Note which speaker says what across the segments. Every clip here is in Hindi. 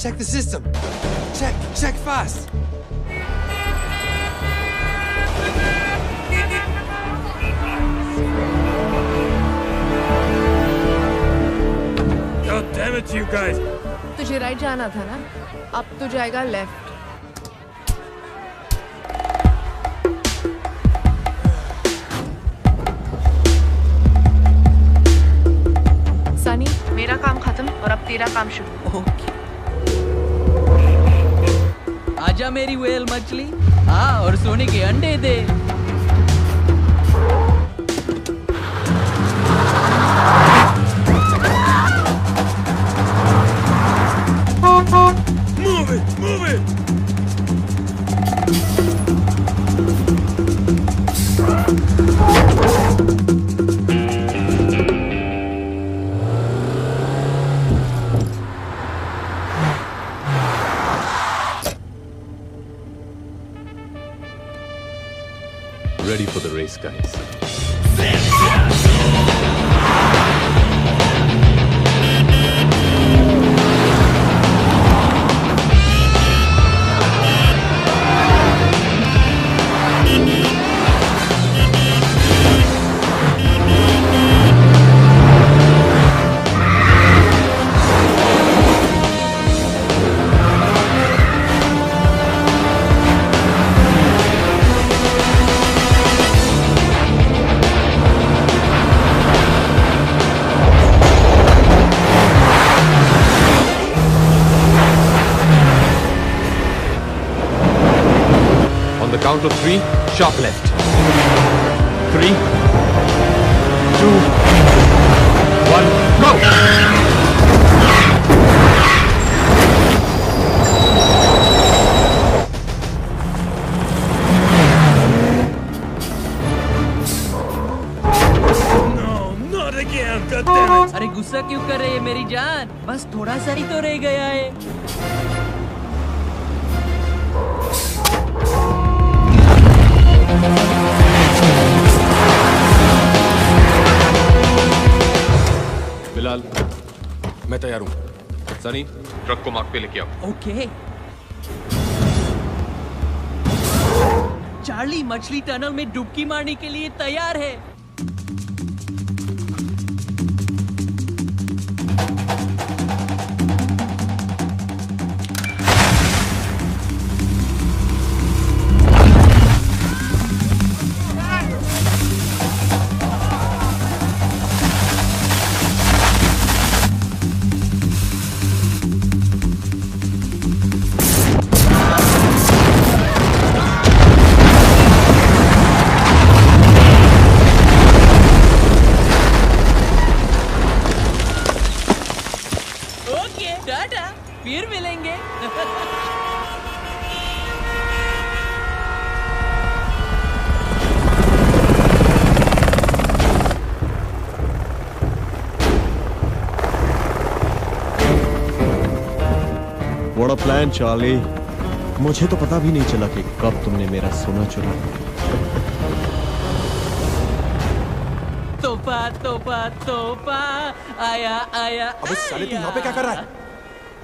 Speaker 1: Check the system. Check fast. God damn it, you guys.
Speaker 2: तुझे राइट जाना था ना, अब तो जाएगा लेफ्ट। सनी, मेरा काम खत्म और अब तेरा काम शुरू।
Speaker 3: ओके। आजा मेरी व्हेल मछली, हाँ, और सोने के अंडे दे।
Speaker 1: Move it!
Speaker 4: Ready for the race, guys. Count of 3, sharp left. 3, 2, 1, go!
Speaker 1: No, not again, God damn it!
Speaker 3: अरे गुस्सा क्यों कर रही है मेरी जान? बस थोड़ा सा ही तो रह गया है।
Speaker 4: बिलाल, मैं तैयार हूँ। सनी, ट्रक को मार्ग पे लेके आओ।
Speaker 3: ओके। चार्ली मछली टनल में डुबकी मारने के लिए तैयार है। टाटा, फिर मिलेंगे।
Speaker 5: What a plan, Charlie. मुझे तो पता भी नहीं चला कि कब तुमने मेरा सोना चुरा लिया।
Speaker 3: तोहफा तोहफा तोहफा आया आया।
Speaker 1: अबे साले, तू यहाँ पे क्या कर रहा है?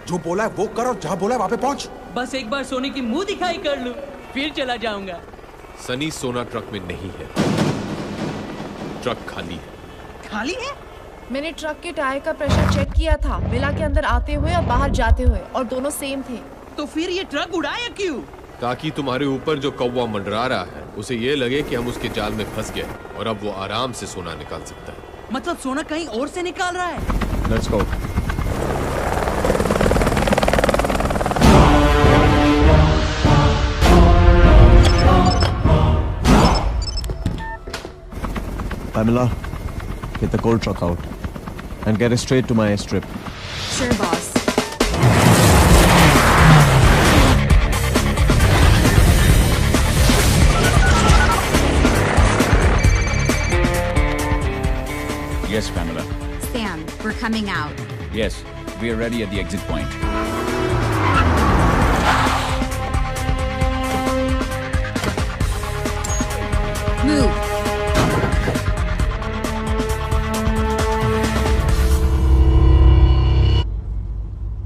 Speaker 1: जो बोला है वो कर और जहाँ बोला है वहाँ पे पहुँच।
Speaker 3: बस एक बार सोने की मुंह दिखाई कर लूं, फिर चला जाऊंगा।
Speaker 4: सनी, सोना ट्रक में नहीं है। ट्रक खाली है।
Speaker 3: खाली है?
Speaker 2: मैंने ट्रक के टायर का प्रेशर चेक किया था, मिला के अंदर आते हुए और बाहर जाते हुए, और दोनों सेम थे।
Speaker 3: तो फिर ये ट्रक उड़ाया क्यों?
Speaker 4: ताकि तुम्हारे ऊपर जो कौवा मंडरा रहा है उसे ये लगे कि हम उसके जाल में फंस गए और अब वो आराम से सोना निकाल सकता है।
Speaker 3: मतलब सोना कहीं और से निकाल रहा है?
Speaker 5: Let's go. Pamela, get the gold truck out and get it straight to my airstrip.
Speaker 2: Sure, boss.
Speaker 6: Yes, Pamela.
Speaker 7: Sam, we're coming out.
Speaker 6: Yes, we are ready at the exit point.
Speaker 7: Move.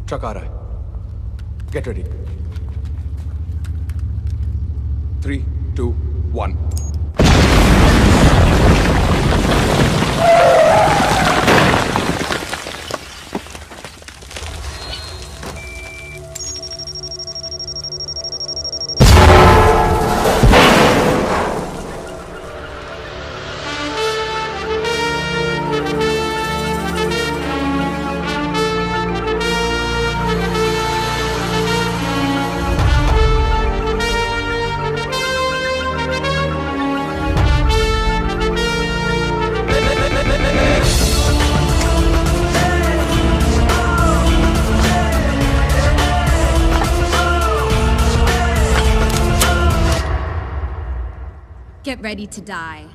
Speaker 1: Truck आ रहा है। Get ready. 3, 2, 1.
Speaker 7: Get ready to die.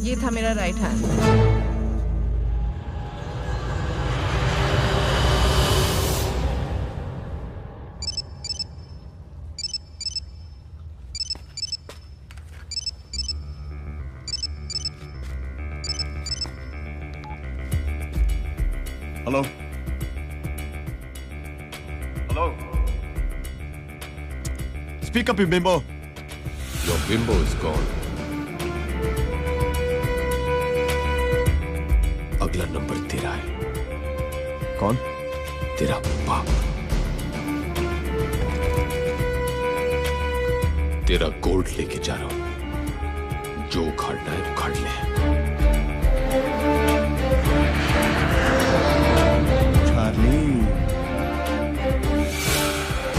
Speaker 2: ये था मेरा right hand.
Speaker 5: Hello hello speak up bimbo.
Speaker 4: Your bimbo is gone. अगला नंबर तेरा है।
Speaker 5: कौन?
Speaker 4: तेरा बाप। तेरा गोल्ड लेके जा रहा हूं। जो उखाड़ना है उखाड़ ले।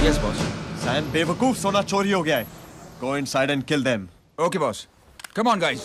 Speaker 8: Yes, boss.
Speaker 5: सैम बेवकूफ, सोना चोरी हो गया है। Go inside and kill them.
Speaker 8: Okay, boss. Come on, guys.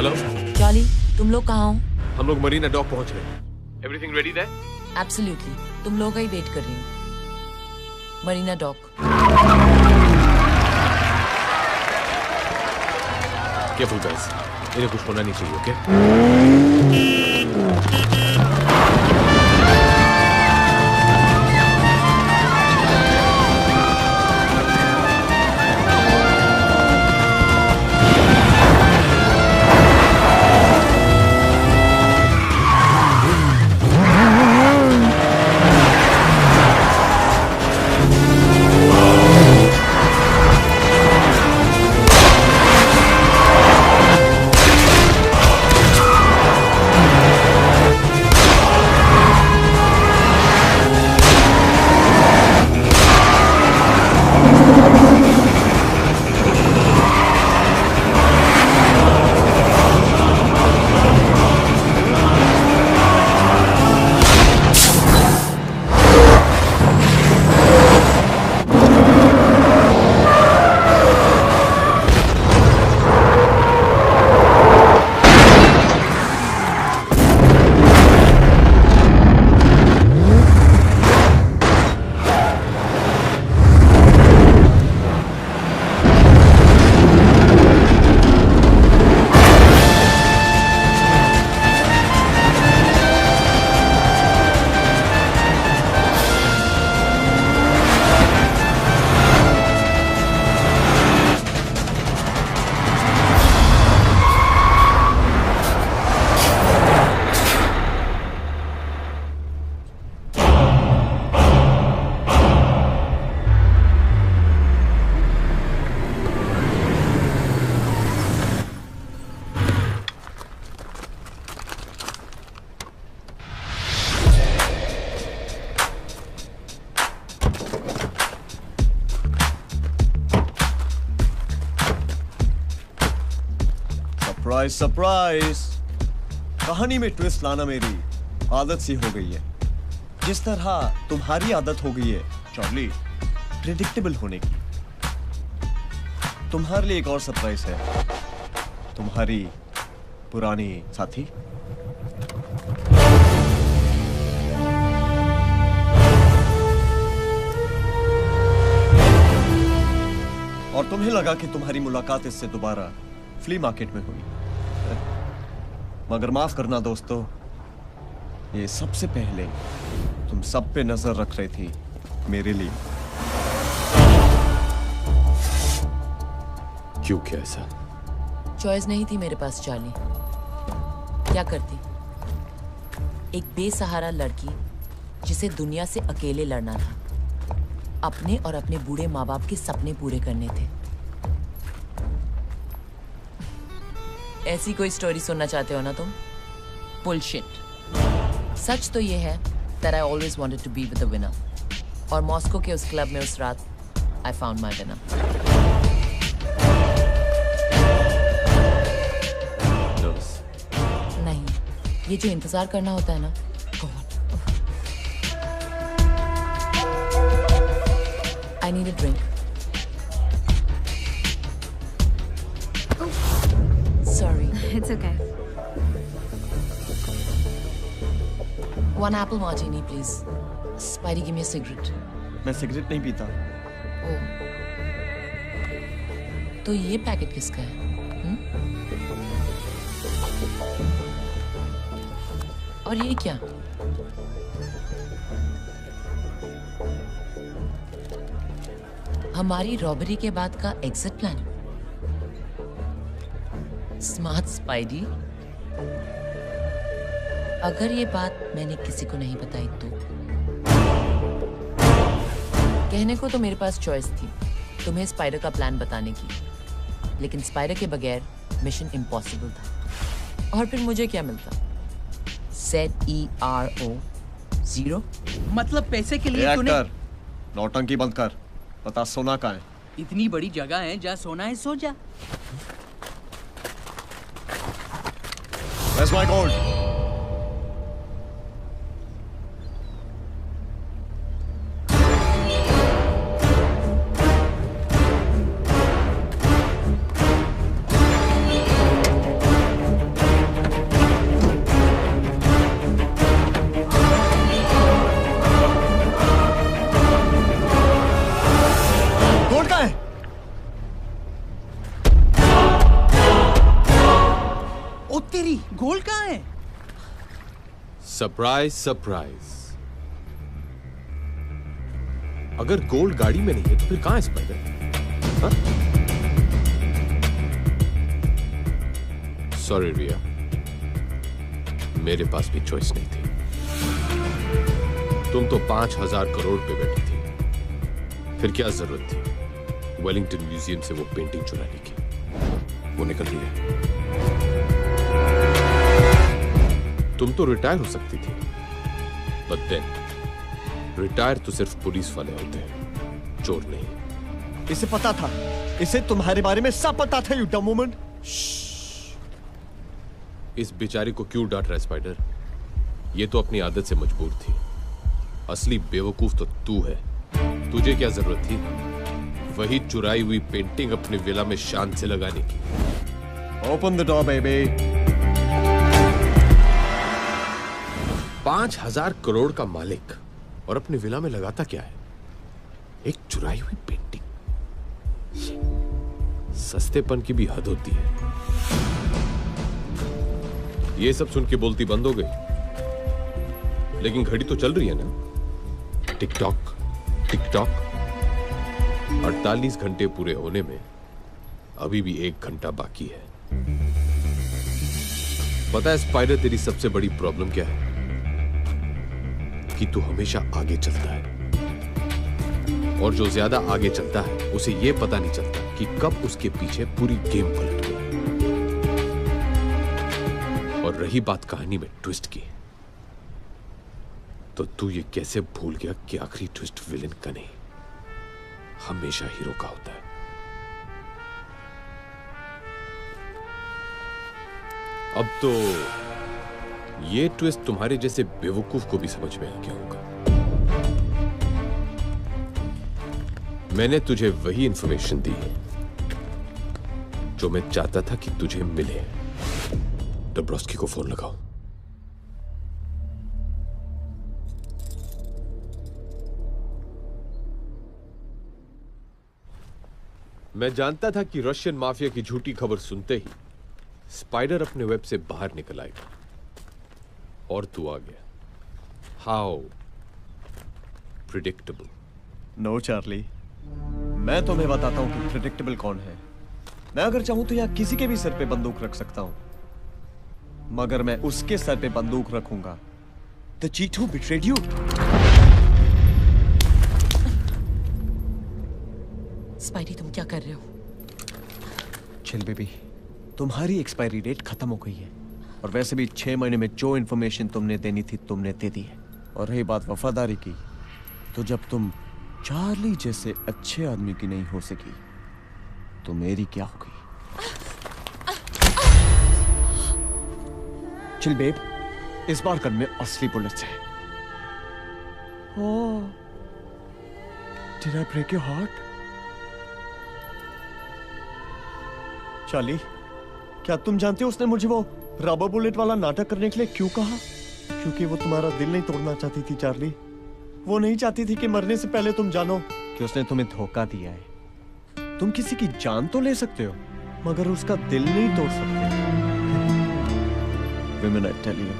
Speaker 4: Hello,
Speaker 9: Charlie, तुम लोग कहाँ हो?
Speaker 4: हम लोग मरीना डॉक पहुंच रहे हैं। Everything ready there?
Speaker 9: एब्सोल्युटली, तुम लोगों का ही वेट कर रही हूँ। मरीना डॉक।
Speaker 4: केयरफुल गाइस, इन्हें कुछ होना नहीं चाहिए, ओके?
Speaker 5: Surprise surprise. कहानी में ट्विस्ट लाना मेरी आदत सी हो गई है, जिस तरह तुम्हारी आदत हो गई है चार्ली प्रेडिक्टेबल होने की। तुम्हारे लिए एक और सरप्राइज है, तुम्हारी पुरानी साथी। और तुम्हें लगा कि तुम्हारी मुलाकात इससे दोबारा फ्ली मार्केट में हुई, मगर माफ करना दोस्तों, ये सबसे पहले तुम सब पे नजर रख रही थी मेरे लिए।
Speaker 4: क्यों, क्या ऐसा?
Speaker 9: चॉइस नहीं थी मेरे पास चार्ली। क्या करती? एक बेसहारा लड़की जिसे दुनिया से अकेले लड़ना था, अपने और अपने बूढ़े माँ बाप के सपने पूरे करने थे। ऐसी कोई स्टोरी सुनना चाहते हो ना तुम? बुलशिट। सच तो ये है that I always wanted to be with the winner, और मॉस्को के उस क्लब में उस रात I found my winner. नहीं, ये जो इंतजार करना होता है ना, I need a drink. Sorry.
Speaker 7: It's okay.
Speaker 9: One apple martini, please. Spidey, give me a cigarette.
Speaker 5: मैं सिगरेट नहीं पीता।
Speaker 9: ओह, तो ये पैकेट किसका है? और ये क्या? हमारी रॉबरी के बाद का एग्जिट प्लान। Smart spidey. अगर ये बात मैंने किसी को नहीं बताई तो कहने को तो मेरे पास चॉइस थी तुम्हें स्पाइडर का प्लान बताने की, लेकिन स्पाइडर के बगैर मिशन इम्पॉसिबल था। और फिर मुझे क्या मिलता? ZERO 0।
Speaker 3: मतलब पैसे के लिए तूने
Speaker 5: नौटंकी बंद कर। बता सोना कहाँ है?
Speaker 3: इतनी बड़ी जगह है, जहाँ सोना है सो जा।
Speaker 5: Where's my gold?
Speaker 3: तेरी गोल्ड कहाँ है?
Speaker 4: Surprise surprise. अगर गोल्ड गाड़ी में नहीं है तो फिर कहां है स्पाइडर? सॉरी रिया, मेरे पास भी चॉइस नहीं थी। तुम तो 5,000 करोड़ पे बैठी थी, फिर क्या जरूरत थी वेलिंगटन म्यूजियम से वो पेंटिंग चुराने की? वो निकल रही है। तुम तो रिटायर हो सकती थी, बट देन रिटायर तो सिर्फ पुलिस वाले होते हैं, चोर नहीं।
Speaker 5: इसे पता था, इसे तुम्हारे बारे में सब पता था, यू डम वुमन।
Speaker 4: इस बेचारी को क्यों डांट रहा है स्पाइडर? ये तो अपनी आदत से मजबूर थी। असली बेवकूफ तो तू है। तुझे क्या जरूरत थी वही चुराई हुई पेंटिंग अपने विला में शान से लगाने की?
Speaker 5: Open the door baby.
Speaker 4: 5,000 crore का मालिक और अपने विला में लगाता क्या है? एक चुराई हुई पेंटिंग। सस्तेपन की भी हद होती है। ये सब सुन के बोलती बंद हो गई, लेकिन घड़ी तो चल रही है ना। Tick tock tick tock. 48 घंटे पूरे होने में अभी भी 1 घंटा बाकी है। पता है स्पाइडर, तेरी सबसे बड़ी प्रॉब्लम क्या है? कि तू हमेशा आगे चलता है, और जो ज्यादा आगे चलता है उसे यह पता नहीं चलता कि कब उसके पीछे पूरी गेम पलट गई। और रही बात कहानी में ट्विस्ट की, तो तू ये कैसे भूल गया कि आखिरी ट्विस्ट विलेन का नहीं, हमेशा हीरो का होता है। अब तो ये ट्विस्ट तुम्हारे जैसे बेवकूफ को भी समझ में आ गया होगा। मैंने तुझे वही इंफॉर्मेशन दी जो मैं चाहता था कि तुझे मिले। डब्रोस्की को फोन लगाओ। मैं जानता था कि रशियन माफिया की झूठी खबर सुनते ही स्पाइडर अपने वेब से बाहर निकल आएगा, और तू आ गया। How predictable.
Speaker 5: नो चार्ली, मैं तुम्हें बताता हूं कि प्रिडिक्टेबल कौन है। मैं अगर चाहूं तो यहां किसी के भी सर पे बंदूक रख सकता हूं, मगर मैं उसके सर पे बंदूक रखूंगा the cheat who betrayed you.
Speaker 9: Spidey, तुम क्या कर रहे हो?
Speaker 5: चिल बेबी, तुम्हारी एक्सपायरी डेट खत्म हो गई है, और वैसे भी 6 महीने में जो इंफॉर्मेशन तुमने देनी थी तुमने दे दी है। और रही बात वफादारी की, तो जब तुम चार्ली जैसे अच्छे आदमी की नहीं हो सकी तो मेरी क्या हो गई? चिल बेब, इस बार गन में असली बुलेट्स है। Oh, did I break your heart? Charlie, क्या तुम जानते हो उसने मुझे वो रबर बुलेट वाला नाटक करने के लिए क्यों कहा? क्योंकि वो तुम्हारा दिल नहीं तोड़ना चाहती थी चार्ली। वो नहीं चाहती थी कि मरने से पहले तुम जानो कि उसने तुम्हें धोखा दिया है। तुम किसी की जान तो ले सकते हो, मगर उसका दिल नहीं तोड़ सकते। Women, I tell you.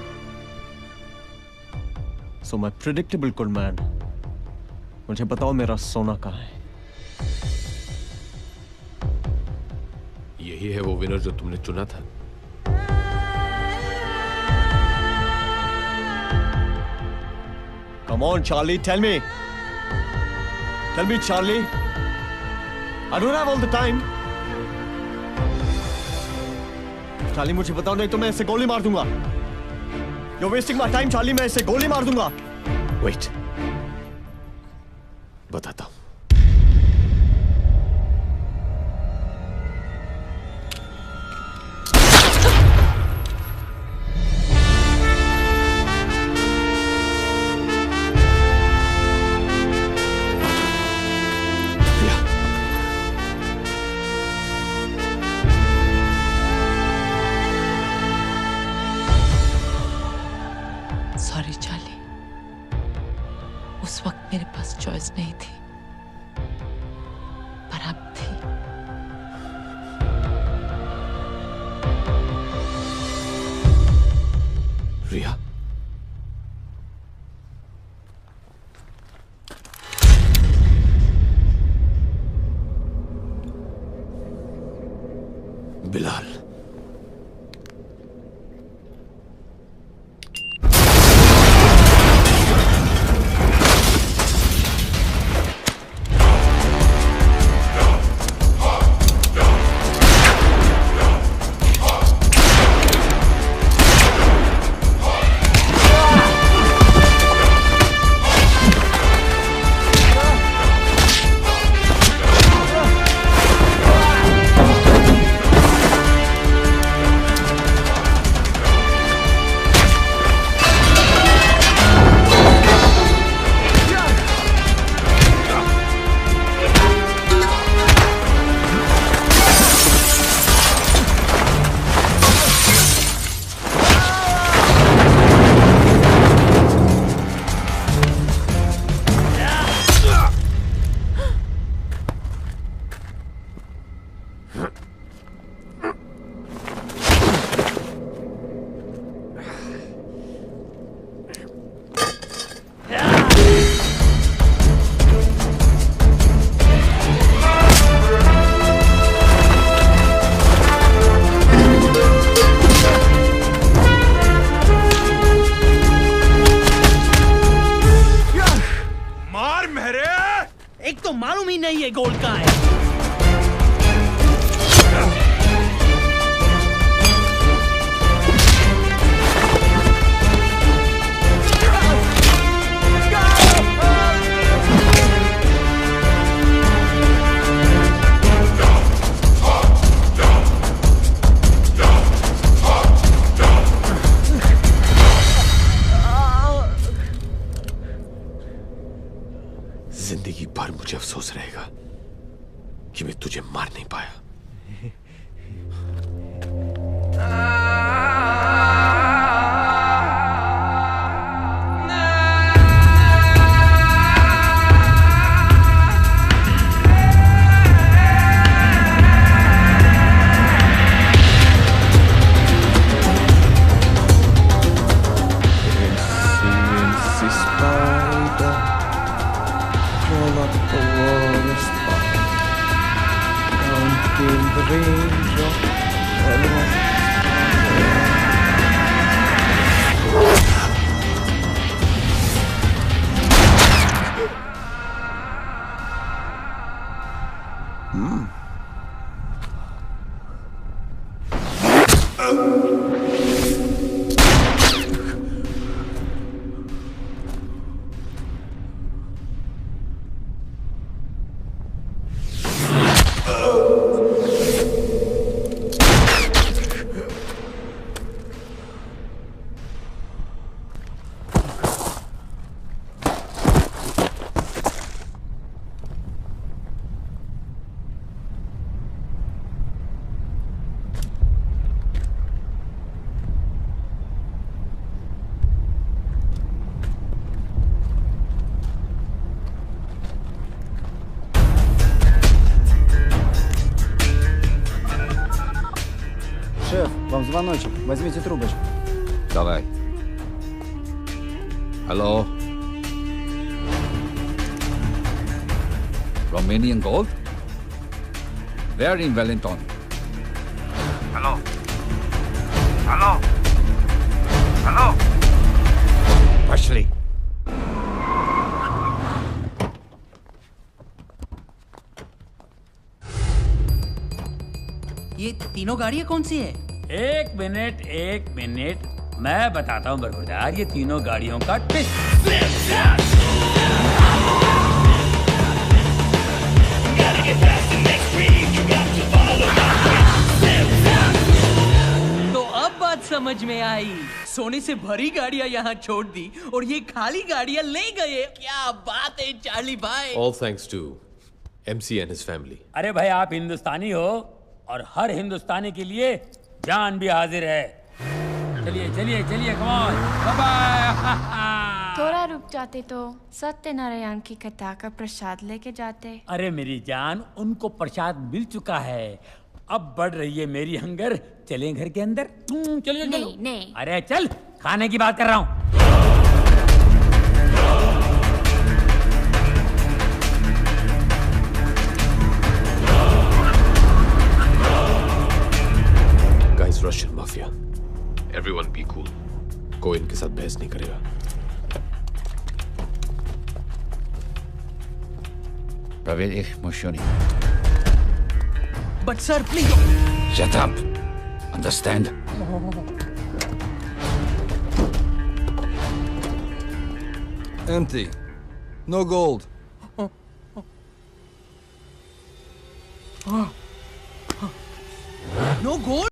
Speaker 5: So my predictable good man, मुझे बताओ मेरा सोना कहाँ है?
Speaker 4: यही है वो विनर जो तुमने चुना था।
Speaker 5: Come on, Charlie, tell me. Tell me, Charlie. I don't have all the time. Charlie, मुझे बताओ, नहीं तो मैं इसे गोली मार दूंगा। You're wasting my time, Charlie. मैं इसे गोली मार दूंगा।
Speaker 4: Wait. बताता हूं।
Speaker 9: सॉरी चार्ली, उस वक्त मेरे पास चॉइस नहीं थी।
Speaker 4: रिया, बिलाल,
Speaker 3: एक तो मालूम ही नहीं है गोल का है।
Speaker 4: जिंदगी भर मुझे अफसोस रहेगा कि मैं तुझे मार नहीं पाया।
Speaker 10: Вам звоночек. Возьмите трубочку.
Speaker 6: Давай.
Speaker 4: Hello.
Speaker 6: Romanian gold? Where in Wellington?
Speaker 8: Hello. Hello. Hello.
Speaker 6: Ashley.
Speaker 3: ये तीनों गाड़ियाँ कौन सी है?
Speaker 11: एक मिनट मैं बताता हूँ बरखुरदार, ये तीनों गाड़ियों का ट्विस्ट।
Speaker 3: तो अब बात समझ में आई। सोने से भरी गाड़ियाँ यहाँ छोड़ दी और ये खाली गाड़ियाँ ले गए। क्या बात है चार्ली भाई।
Speaker 4: All thanks to MC and his family.
Speaker 11: अरे भाई आप हिंदुस्तानी हो और हर हिंदुस्तानी के लिए जान भी हाजिर है। चलिए चलिए चलिए, कम ऑन, बाय बाय।
Speaker 2: थोड़ा रुक जाते तो सत्यनारायण की कथा का प्रसाद लेके जाते।
Speaker 11: अरे मेरी जान, उनको प्रसाद मिल चुका है, अब बढ़ रही है मेरी हंगर। चलें घर के अंदर? चलो चलो।
Speaker 2: नहीं।
Speaker 11: अरे चल खाने की बात कर रहा हूँ।
Speaker 4: Guys, Russian mafia. Everyone be cool. कोई इनके साथ बहस नहीं करेगा।
Speaker 6: Pavel ich Moshoni.
Speaker 3: But sir, please.
Speaker 6: Shut up. Understand?
Speaker 10: Empty. No gold.
Speaker 3: No gold?